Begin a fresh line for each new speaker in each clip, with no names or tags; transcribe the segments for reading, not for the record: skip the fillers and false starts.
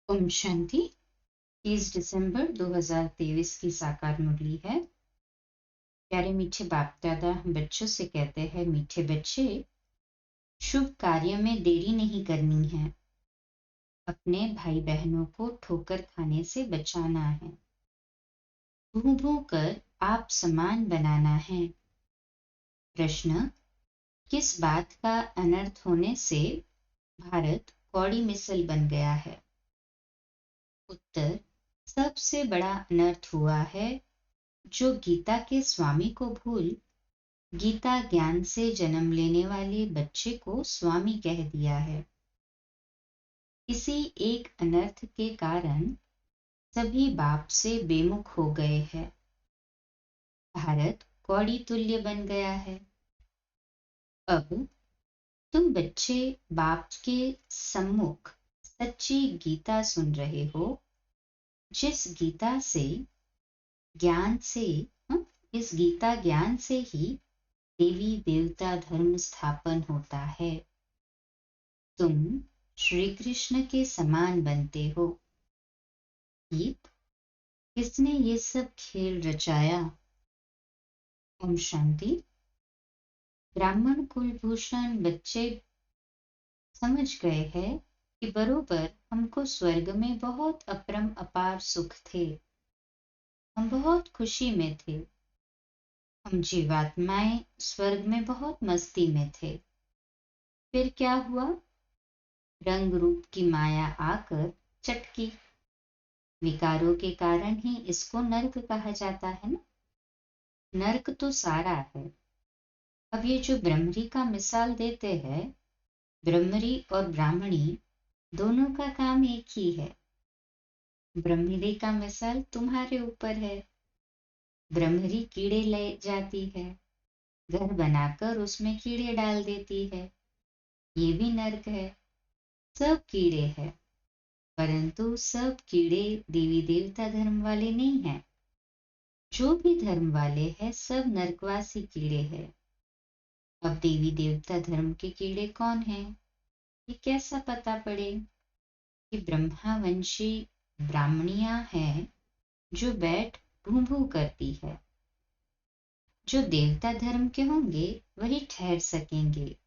ओम शांति। 30 दिसंबर 2023 की साकार मुरली है। प्यारे मीठे बाप दादा बच्चों से कहते हैं, मीठे बच्चे, शुभ कार्य में देरी नहीं करनी है। अपने भाई बहनों को ठोकर खाने से बचाना है। भू भू कर आप समान बनाना है। प्रश्न: किस बात का अनर्थ होने से भारत कौड़ी मिसल बन गया है? उत्तर: सबसे बड़ा अनर्थ हुआ है जो गीता के स्वामी को भूल गीता ज्ञान से जन्म लेने वाले बच्चे को स्वामी कह दिया है। इसी एक अनर्थ के कारण सभी बाप से बेमुख हो गए हैं। भारत कौड़ी तुल्य बन गया है। अब तुम बच्चे बाप के सम्मुख सच्ची गीता सुन रहे हो, जिस गीता से ज्ञान से इस गीता ज्ञान से ही देवी देवता धर्म स्थापन होता है। तुम श्री कृष्ण के समान बनते हो। गीत: किसने ये सब खेल रचाया? ओम शांति। ब्राह्मण कुलभूषण बच्चे समझ गए हैं कि बरोबर हमको स्वर्ग में बहुत अपरम अपार सुख थे। हम बहुत खुशी में थे। हम जीवात्माएं स्वर्ग में बहुत मस्ती में थे। फिर क्या हुआ? रंग रूप की माया आकर चटकी। विकारों के कारण ही इसको नर्क कहा जाता है ना। नर्क तो सारा है। अब ये जो ब्रह्मरी का मिसाल देते हैं, ब्रह्मरी और ब्राह्मणी दोनों का काम एक ही है। ब्रह्मरी का मिसाल तुम्हारे ऊपर है। ब्रह्मरी कीड़े ले जाती है, घर बनाकर उसमें कीड़े डाल देती है। ये भी नर्क है। सब कीड़े हैं, परंतु सब कीड़े देवी देवता धर्म वाले नहीं हैं। जो भी धर्म वाले हैं सब नरकवासी कीड़े हैं। अब देवी देवता धर्म के कीड़े कौन हैं, ये कैसा पता पड़े? कि ब्रह्मावंशी ब्राह्मणियां हैं जो बैठ भू भू करती है। जो देवता धर्म के होंगे वही ठहर सकेंगे,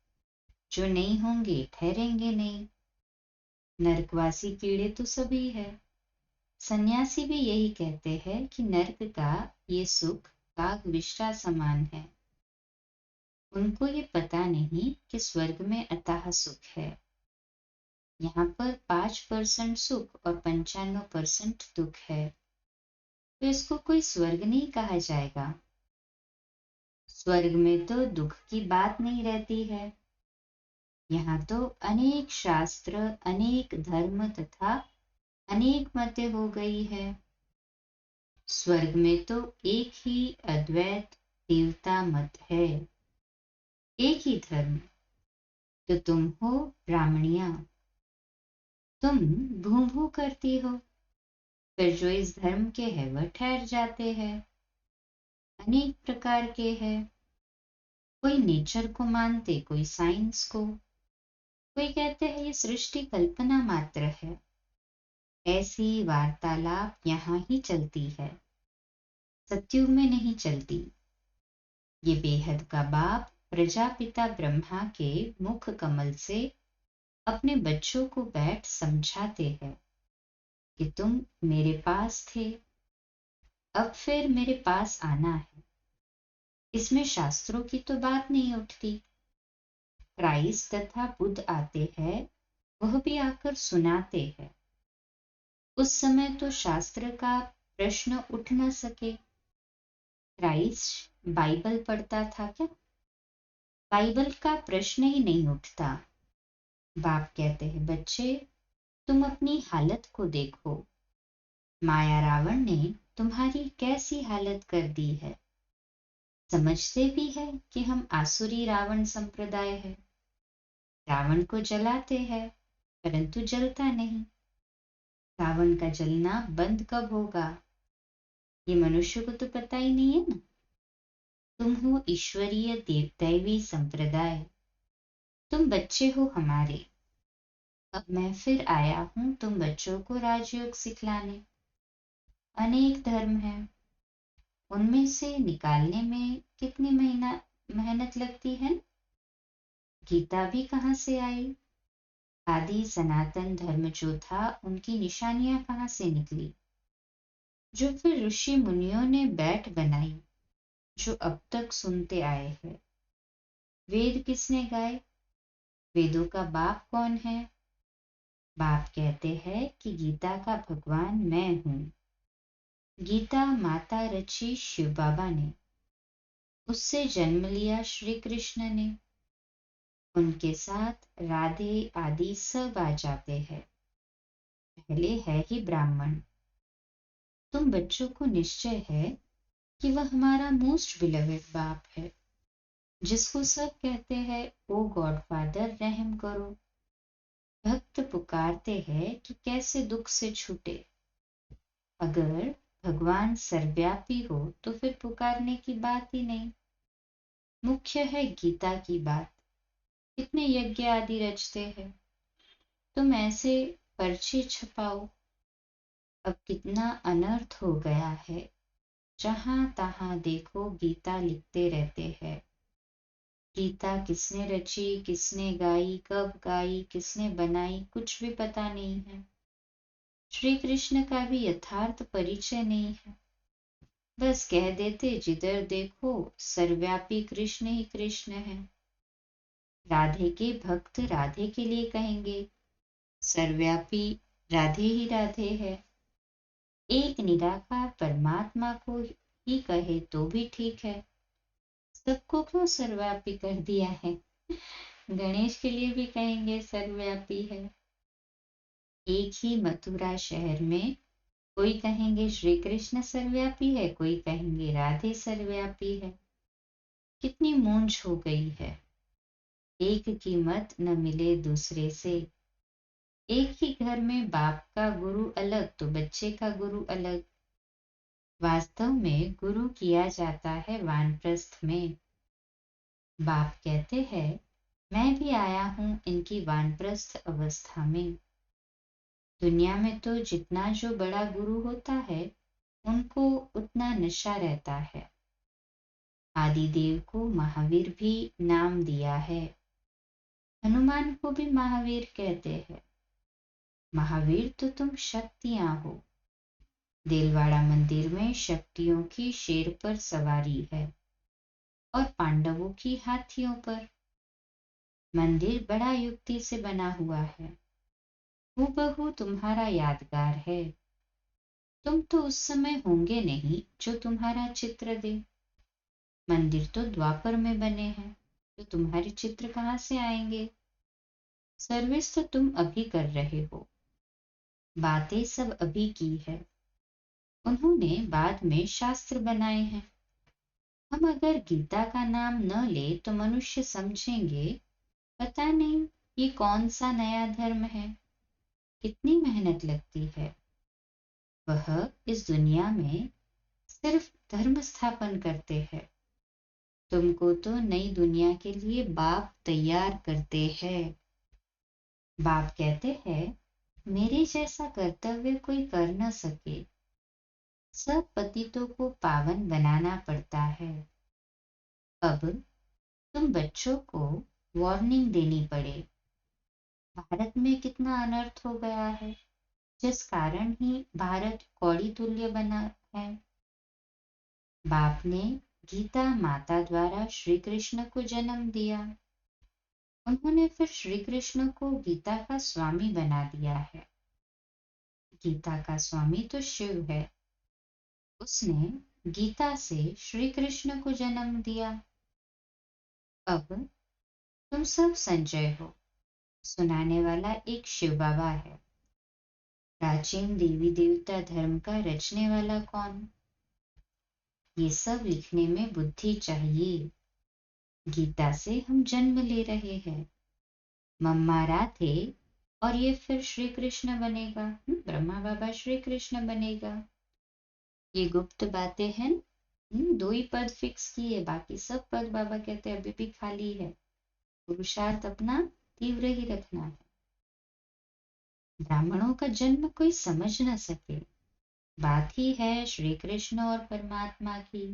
जो नहीं होंगे ठहरेंगे नहीं। नरकवासी कीड़े तो सभी है। सन्यासी भी यही कहते हैं कि नरक का ये सुख काग विश्रा समान है। उनको ये पता नहीं कि स्वर्ग में अथाह सुख है। यहाँ पर 5% सुख और 95% दुख है, तो इसको कोई स्वर्ग नहीं कहा जाएगा। स्वर्ग में तो दुख की बात नहीं रहती है। यहाँ तो अनेक शास्त्र, अनेक धर्म तथा अनेक मतें हो गई है। स्वर्ग में तो एक ही अद्वैत देवता मत है, एक ही धर्म। तो तुम हो ब्राह्मणिया, तुम भू भू करती हो। फिर जो इस धर्म के हैं वह ठहर जाते हैं। अनेक प्रकार के हैं। कोई नेचर को मानते, कोई साइंस को। कोई कहते हैं ये सृष्टि कल्पना मात्र है। ऐसी वार्तालाप यहाँ ही चलती है, सत्युग में नहीं चलती। ये बेहद का बाप प्रजापिता ब्रह्मा के मुख कमल से अपने बच्चों को बैठ समझाते हैं कि तुम मेरे पास थे, अब फिर मेरे पास आना है। इसमें शास्त्रों की तो बात नहीं उठती। क्राइस्ट तथा बुद्ध आते हैं, वह भी आकर सुनाते हैं। उस समय तो शास्त्र का प्रश्न उठ न सके। क्राइस्ट बाइबल पढ़ता था क्या? बाइबल का प्रश्न ही नहीं उठता। बाप कहते हैं, बच्चे तुम अपनी हालत को देखो। माया रावण ने तुम्हारी कैसी हालत कर दी है। समझते भी है कि हम आसुरी रावण संप्रदाय है। रावण को जलाते हैं, परंतु जलता नहीं। रावण का जलना बंद कब होगा, ये मनुष्य को तो पता ही नहीं है ना। तुम हो ईश्वरीय दैवी संप्रदाय। तुम बच्चे हो हमारे। अब मैं फिर आया हूं तुम बच्चों को राजयोग सिखलाने। अनेक धर्म हैं, उनमें से निकालने में कितनी मेहनत लगती है। गीता भी कहाँ से आई? आदि सनातन धर्म जो था उनकी निशानियां कहाँ से निकली, जो फिर ऋषि मुनियों ने बैठ बनाई, जो अब तक सुनते आए हैं। वेद किसने गाए? वेदों का बाप कौन है? बाप कहते हैं कि गीता का भगवान मैं हूं। गीता माता रची शिव बाबा ने, उससे जन्म लिया श्री कृष्ण ने। उनके साथ राधे आदि सब आ जाते हैं। पहले है ही ब्राह्मण। तुम बच्चों को निश्चय है कि वह हमारा मोस्ट बिलवेड बाप है, जिसको सब कहते हैं ओ गॉड फादर रहम करो। भक्त पुकारते हैं कि कैसे दुख से छूटे। अगर भगवान सर्वव्यापी हो तो फिर पुकारने की बात ही नहीं। मुख्य है गीता की बात। कितने यज्ञ आदि रचते हैं, तुम ऐसे पर्चे छपाओ। अब कितना अनर्थ हो गया है, जहां तहां देखो गीता लिखते रहते हैं। गीता किसने रची, किसने गाई, कब गाई, किसने बनाई, कुछ भी पता नहीं है। श्री कृष्ण का भी यथार्थ परिचय नहीं है। बस कह देते जिधर देखो सर्वव्यापी कृष्ण ही कृष्ण है। राधे के भक्त राधे के लिए कहेंगे, सर्वव्यापी राधे ही राधे है। एक निराकार परमात्मा को ही कहे तो भी ठीक है। सबको क्यों सर्वव्यापी कर दिया है? गणेश के लिए भी कहेंगे सर्वव्यापी है। एक ही मथुरा शहर में कोई कहेंगे श्री कृष्ण सर्वव्यापी है, कोई कहेंगे राधे सर्वव्यापी है। कितनी मूंझ हो गई है। एक की मत न मिले दूसरे से। एक ही घर में बाप का गुरु अलग तो बच्चे का गुरु अलग। वास्तव में गुरु किया जाता है वानप्रस्थ में। बाप कहते हैं मैं भी आया हूं इनकी वानप्रस्थ अवस्था में। दुनिया में तो जितना जो बड़ा गुरु होता है उनको उतना नशा रहता है। आदिदेव को महावीर भी नाम दिया है। हनुमान को भी महावीर कहते हैं। महावीर तो तुम शक्तियां हो। देलवाड़ा मंदिर में शक्तियों की शेर पर सवारी है और पांडवों की हाथियों पर। मंदिर बड़ा युक्ति से बना हुआ है, हूबहू तुम्हारा यादगार है। तुम तो उस समय होंगे नहीं जो तुम्हारा चित्र दे। मंदिर तो द्वापर में बने हैं, तो तुम्हारे चित्र कहाँ से आएंगे? सर्विस तो तुम अभी कर रहे हो, बातें सब अभी की है। उन्होंने बाद में शास्त्र बनाए हैं। हम अगर गीता का नाम न ले तो मनुष्य समझेंगे पता नहीं ये कौन सा नया धर्म है। कितनी मेहनत लगती है। वह इस दुनिया में सिर्फ धर्म स्थापन करते हैं। तुमको तो नई दुनिया के लिए बाप तैयार करते हैं। बाप कहते हैं मेरे जैसा कर्तव्य कोई कर न सके। सब पतितों को पावन बनाना पड़ता है। अब तुम बच्चों को वार्निंग देनी पड़े। भारत में कितना अनर्थ हो गया है, जिस कारण ही भारत कौड़ी तुल्य बना है। बाप ने गीता माता द्वारा श्री कृष्ण को जन्म दिया। उन्होंने फिर श्री कृष्ण को गीता का स्वामी बना दिया है। गीता का स्वामी तो शिव है। उसने गीता से श्री कृष्ण को जन्म दिया। अब तुम सब संजय हो। सुनाने वाला एक शिव बाबा है। प्राचीन देवी देवता धर्म का रचने वाला कौन? ये सब लिखने में बुद्धि चाहिए। गीता से हम जन्म ले रहे हैं। मम्मा राधे और ये फिर श्री कृष्ण बनेगा। ब्रह्मा बाबा श्री कृष्ण बनेगा। ये गुप्त बातें हैं। दो ही पद फिक्स किए, बाकी सब पद बाबा कहते हैं अभी भी खाली है। पुरुषार्थ अपना तीव्र ही रखना है। ब्राह्मणों का जन्म कोई समझ न सके। बात ही है श्री कृष्ण और परमात्मा की।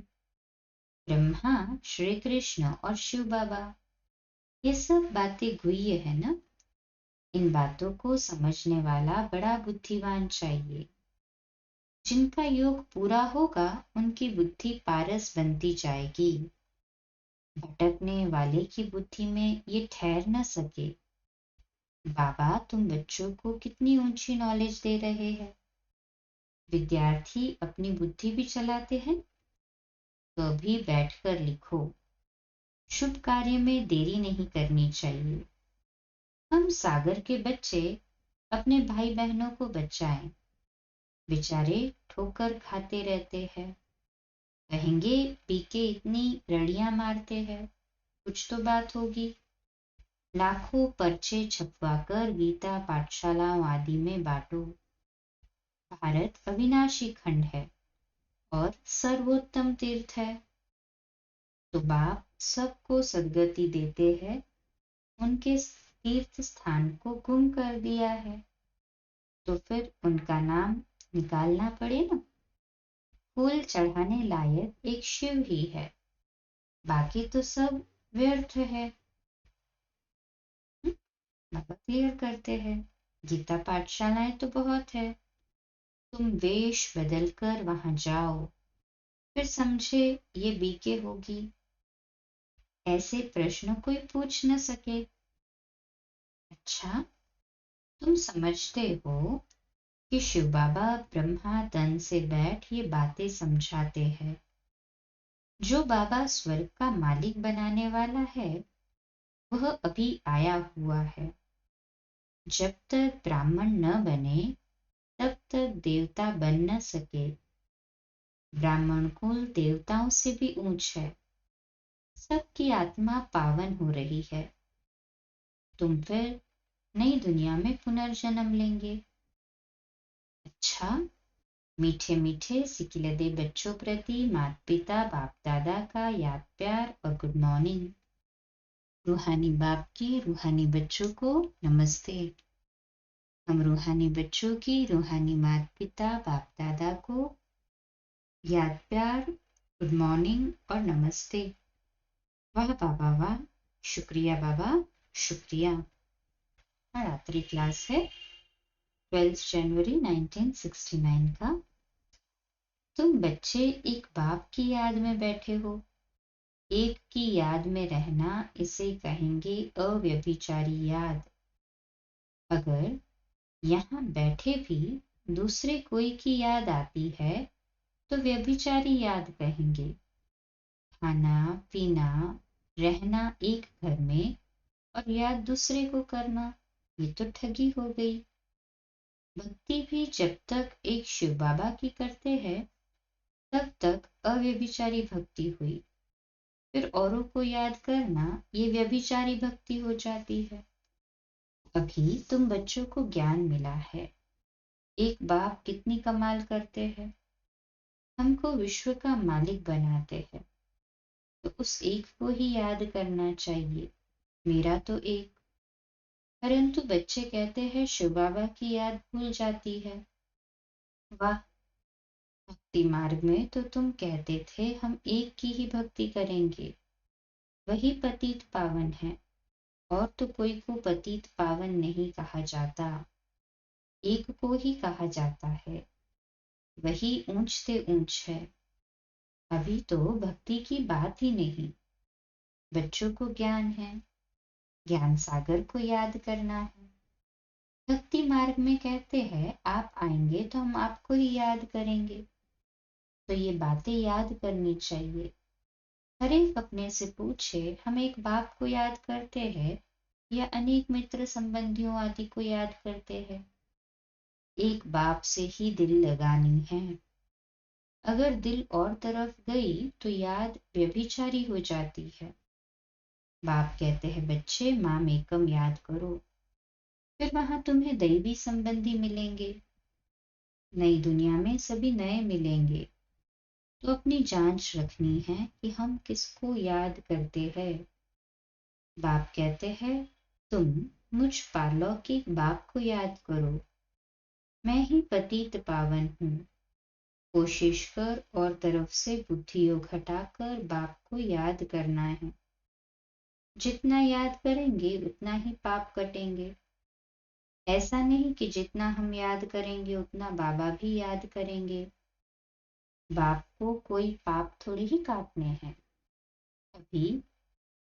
ब्रह्मा, श्री कृष्ण और शिव बाबा, ये सब बातें गुह्य है ना। इन बातों को समझने वाला बड़ा बुद्धिमान चाहिए। जिनका योग पूरा होगा उनकी बुद्धि पारस बनती जाएगी। भटकने वाले की बुद्धि में ये ठहर न सके। बाबा, तुम बच्चों को कितनी ऊंची नॉलेज दे रहे हैं। विद्यार्थी अपनी बुद्धि भी चलाते हैं। तो अभी बैठकर लिखो। शुभ कार्य में देरी नहीं करनी चाहिए। हम सागर के बच्चे अपने भाई बहनों को बचाएं। बेचारे ठोकर खाते रहते हैं। कहेंगे पी के इतनी रड़ियां मारते हैं, कुछ तो बात होगी। लाखों पर्चे छपवाकर गीता पाठशालाओं आदि में बांटो। भारत अविनाशी खंड है और सर्वोत्तम तीर्थ है। तो बाप सबको सद्गति देते हैं। उनके तीर्थ स्थान को गुम कर दिया है, तो फिर उनका नाम निकालना पड़े ना। फूल चढ़ाने लायक एक शिव ही है, बाकी तो सब व्यर्थ है। बाबा क्लियर करते हैं। गीता पाठशालाएं तो बहुत है। तुम वेश बदल कर वहां जाओ, फिर समझे ये बीके होगी। ऐसे प्रश्न कोई पूछ न सके। अच्छा, तुम समझते हो कि शिव बाबा ब्रह्मा तन से बैठ ये बातें समझाते हैं। जो बाबा स्वर्ग का मालिक बनाने वाला है वह अभी आया हुआ है। जब तक ब्राह्मण न बने तब तक देवता बन न सके। ब्राह्मण कुल देवताओं से भी ऊंच है। सबकी आत्मा पावन हो रही है। तुम फिर नई दुनिया में पुनर्जन्म लेंगे। अच्छा, मीठे मीठे सिकिलदे बच्चों प्रति माता पिता बाप दादा का याद प्यार और गुड मॉर्निंग। रूहानी बाप की रूहानी बच्चों को नमस्ते। हम रूहानी बच्चों की रूहानी माता पिता बाप दादा को याद प्यार, गुड मॉर्निंग और नमस्ते। वाह बाबा वाह, शुक्रिया बाबा, शुक्रिया। रात्रि क्लास है 12 जनवरी 1969 का। तुम बच्चे एक बाप की याद में बैठे हो। एक की याद में रहना इसे कहेंगे अव्यभिचारी याद। अगर यहाँ बैठे भी दूसरे कोई की याद आती है तो व्यभिचारी याद कहेंगे। खाना पीना रहना एक घर में और याद दूसरे को करना, ये तो ठगी हो गई। भक्ति भी जब तक एक शिव बाबा की करते हैं तब तक अव्यभिचारी भक्ति हुई। फिर औरों को याद करना ये व्यभिचारी भक्ति हो जाती है। अभी तुम बच्चों को ज्ञान मिला है। एक बाप कितनी कमाल करते हैं। हमको विश्व का मालिक बनाते हैं, तो उस एक को ही याद करना चाहिए। मेरा तो एक। परंतु बच्चे कहते हैं शिव बाबा की याद भूल जाती है। वाह, भक्ति मार्ग में तो तुम कहते थे हम एक की ही भक्ति करेंगे, वही पतित पावन है। और तो कोई को पतित पावन नहीं कहा जाता, एक को ही कहा जाता है। वही ऊंच से ऊंच है। अभी तो भक्ति की बात ही नहीं। बच्चों को ज्ञान है, ज्ञान सागर को याद करना है। भक्ति मार्ग में कहते हैं आप आएंगे तो हम आपको ही याद करेंगे। तो ये बातें याद करनी चाहिए। हर एक अपने से पूछे, हम एक बाप को याद करते हैं या अनेक मित्र संबंधियों आदि को याद करते हैं। एक बाप से ही दिल लगानी है। अगर दिल और तरफ गई तो याद व्यभिचारी हो जाती है। बाप कहते हैं बच्चे माम एकम याद करो, फिर वहां तुम्हें दैवी संबंधी मिलेंगे। नई दुनिया में सभी नए मिलेंगे। तो अपनी जांच रखनी है कि हम किसको याद करते हैं। बाप कहते हैं तुम मुझ पारलौकिक बाप को याद करो। मैं ही पतित पावन हूँ। कोशिश कर और तरफ से बुद्धि योग हटाकर बाप को याद करना है। जितना याद करेंगे उतना ही पाप कटेंगे। ऐसा नहीं कि जितना हम याद करेंगे उतना बाबा भी याद करेंगे। बाप को कोई पाप थोड़ी ही काटने हैं। अभी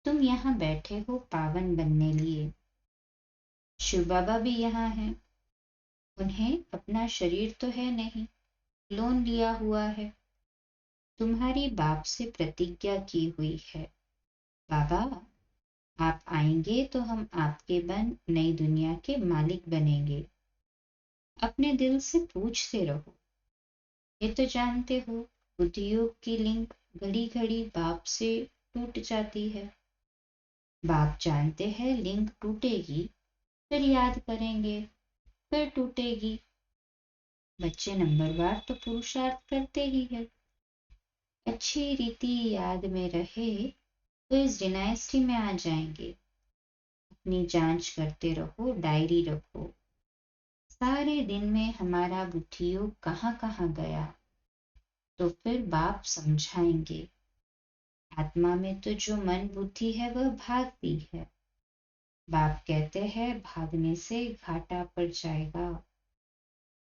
तुम यहाँ बैठे हो पावन बनने लिए। शिव बाबा भी यहाँ हैं। उन्हें अपना शरीर तो है नहीं, लोन लिया हुआ है। तुम्हारी बाप से प्रतिज्ञा की हुई है, बाबा आप आएंगे तो हम आपके बन नई दुनिया के मालिक बनेंगे। अपने दिल से पूछते रहो। ये तो जानते हो बुद्धि योग की लिंक घड़ी घड़ी बाप से टूट जाती है। बाप जानते हैं लिंक टूटेगी, फिर याद करेंगे, फिर टूटेगी। बच्चे नंबरवार तो पुरुषार्थ करते ही है। अच्छी रीति याद में रहे तो इस डिनाइस्टी में आ जाएंगे। अपनी जांच करते रहो, डायरी रखो। सारे दिन में हमारा बुद्धि योग कहाँ कहाँ गया, तो फिर बाप समझाएंगे। आत्मा में तो जो मन बुद्धि है वह भागती है। बाप कहते हैं भागने से घाटा पड़ जाएगा।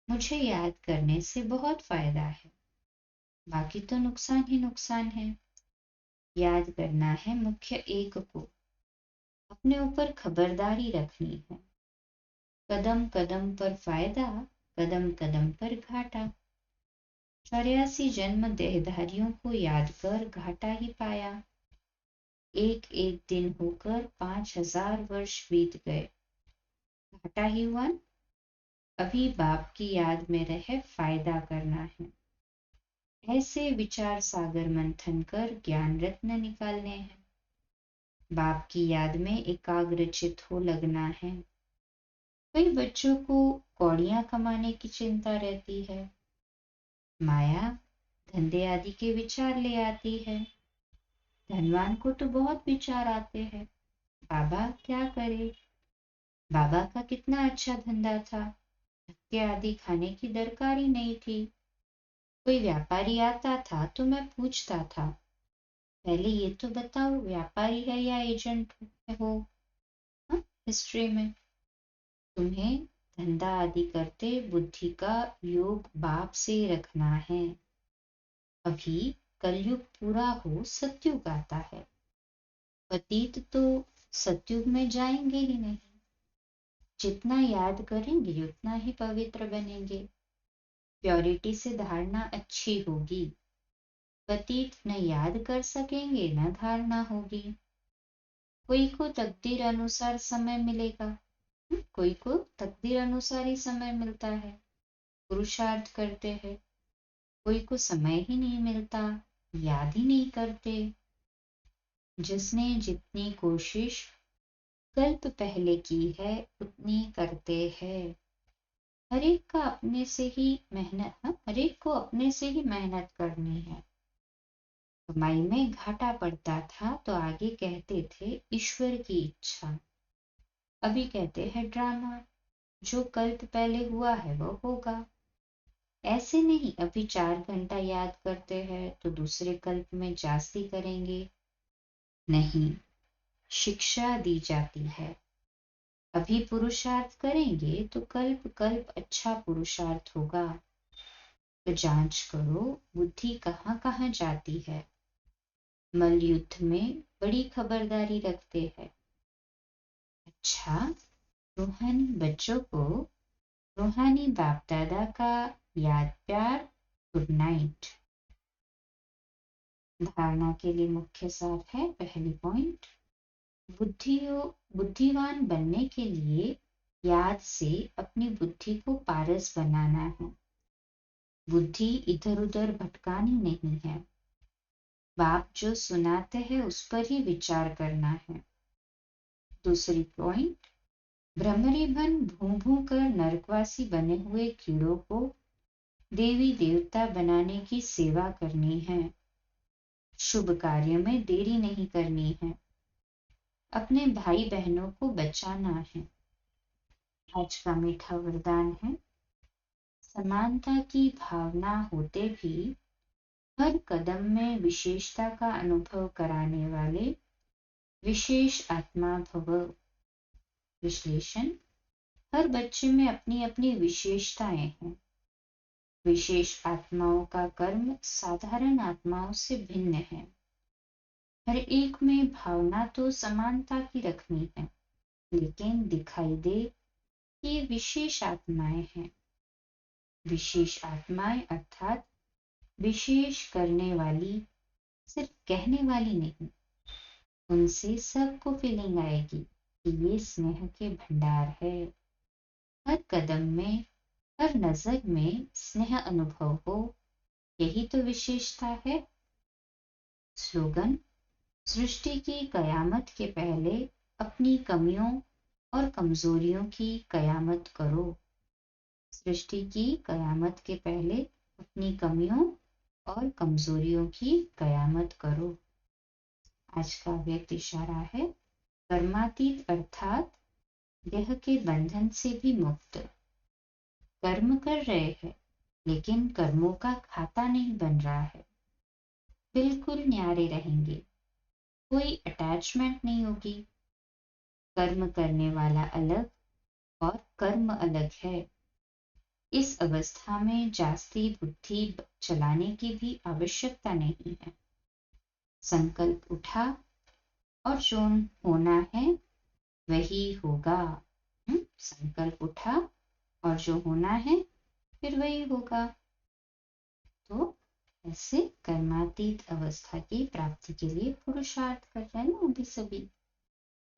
मुझे याद करने से बहुत फायदा है, बाकी तो नुकसान ही नुकसान है। याद करना है मुख्य एक को। अपने ऊपर खबरदारी रखनी है। कदम कदम पर फायदा, कदम कदम पर घाटा। 84 जन्म देहधारियों को याद कर घाटा ही पाया। एक एक दिन होकर 5000 वर्ष बीत गए, घाटा ही हुआ। अभी बाप की याद में रहे फायदा करना है। ऐसे विचार सागर मंथन कर ज्ञान रत्न निकालने हैं। बाप की याद में एकाग्रचित हो लगना है। कई बच्चों को कौड़ियां कमाने की चिंता रहती है। माया धंधे आदि के विचार ले आती है। धनवान को तो बहुत विचार आते हैं, बाबा क्या करे। बाबा का कितना अच्छा धंधा था, धक्के आदि खाने की दरकार ही नहीं थी। कोई व्यापारी आता था तो मैं पूछता था, पहले ये तो बताओ व्यापारी है या एजेंट हो। हाँ? हिस्ट्री में तुम्हें धंधा आदि करते बुद्धि का योग बाप से रखना है। अभी कलयुग पूरा हो सतयुग आता है। पतित तो सतयुग में जाएंगे ही नहीं। जितना याद करेंगे उतना ही पवित्र बनेंगे। प्योरिटी से धारणा अच्छी होगी। पतित न याद कर सकेंगे न धारणा होगी। कोई को तकदीर अनुसार समय मिलेगा, कोई को तकदीर अनुसार ही समय मिलता है। पुरुषार्थ करते हैं, कोई को समय ही नहीं मिलता, याद ही नहीं करते। जिसने जितनी कोशिश कल्प पहले की है उतनी करते हैं। हरेक का अपने से ही मेहनत, हरेक को अपने से ही मेहनत करनी है। कमाई में घाटा पड़ता था तो आगे कहते थे ईश्वर की इच्छा। अभी कहते हैं ड्रामा, जो कल्प पहले हुआ है वो होगा। ऐसे नहीं अभी 4 घंटा याद करते हैं तो दूसरे कल्प में जास्ती करेंगे। नहीं, शिक्षा दी जाती है। अभी पुरुषार्थ करेंगे तो कल्प कल्प अच्छा पुरुषार्थ होगा। तो जांच करो बुद्धि कहाँ कहाँ जाती है। मल युद्ध में बड़ी खबरदारी रखते हैं। अच्छा, रूहानी बच्चों को रूहानी बाप दादा का याद प्यार, गुड नाइट। धारणा के लिए मुख्य सार है, पहली पॉइंट, बुद्धिवान बनने के लिए याद से अपनी बुद्धि को पारस बनाना है। बुद्धि इधर उधर भटकानी नहीं है। बाप जो सुनाते हैं उस पर ही विचार करना है। दूसरी पॉइंट, भ्रमरी बन भू भू कर नरकवासी बने हुए कीड़ों को देवी देवता बनाने की सेवा करनी है। शुभ कार्य में देरी नहीं करनी है। अपने भाई बहनों को बचाना है। आज का मीठा वरदान है, समानता की भावना होते भी हर कदम में विशेषता का अनुभव कराने वाले विशेष आत्मा भव। विश्लेषण। हर बच्चे में अपनी अपनी विशेषताएं हैं। विशेष आत्माओं का कर्म साधारण आत्माओं से भिन्न है। हर एक में भावना तो समानता की रखनी है, लेकिन दिखाई दे कि विशेष आत्माएं हैं। विशेष आत्माएं अर्थात विशेष करने वाली, सिर्फ कहने वाली नहीं। उनसे सबको फीलिंग आएगी कि ये स्नेह के भंडार है। हर कदम में, हर नजर में स्नेह अनुभव हो, यही तो विशेषता है। स्लोगन। सृष्टि की कयामत के पहले अपनी कमियों और कमजोरियों की कयामत करो। सृष्टि की कयामत के पहले अपनी कमियों और कमजोरियों की कयामत करो। आज का व्यक्त इशारा है कर्मातीत अर्थात देह के बंधन से भी मुक्त। कर्म कर रहे हैं, लेकिन कर्मों का खाता नहीं बन रहा है। बिल्कुल न्यारे रहेंगे, कोई अटैचमेंट नहीं होगी। कर्म करने वाला अलग और कर्म अलग है। इस अवस्था में जास्ती बुद्धि चलाने की भी आवश्यकता नहीं है। संकल्प उठा और जो होना है वही होगा। संकल्प उठा और जो होना है फिर वही होगा। तो ऐसे कर्मातीत अवस्था की प्राप्ति के लिए पुरुषार्थ कर रहे हैं ना अभी सभी।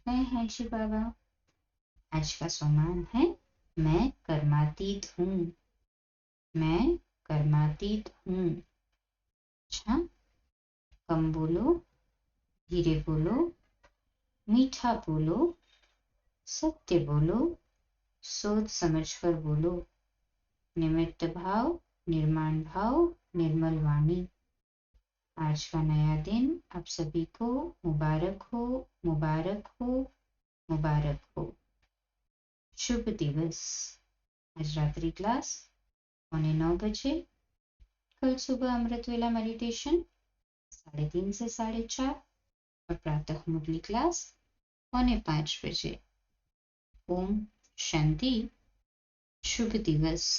मैं हैं जी बाबा। आज का सम्मान है मैं कर्मातीत हूँ। मैं कर्मातीत हूँ। अच्छा, कम बोलो, धीरे बोलो, मीठा बोलो, सत्य बोलो, सोच समझकर बोलो। निमित्त भाव, निर्माण भाव, निर्मल वाणी। आज का नया दिन आप सभी को मुबारक हो, मुबारक हो, मुबारक हो। शुभ दिवस। आज रात्रि क्लास 9:15 बजे। कल सुबह अमृत वेला मेडिटेशन 3:30 से 4:30 और प्रातः मुरली क्लास 4:45 बजे। ओम शांति। शुभ दिवस।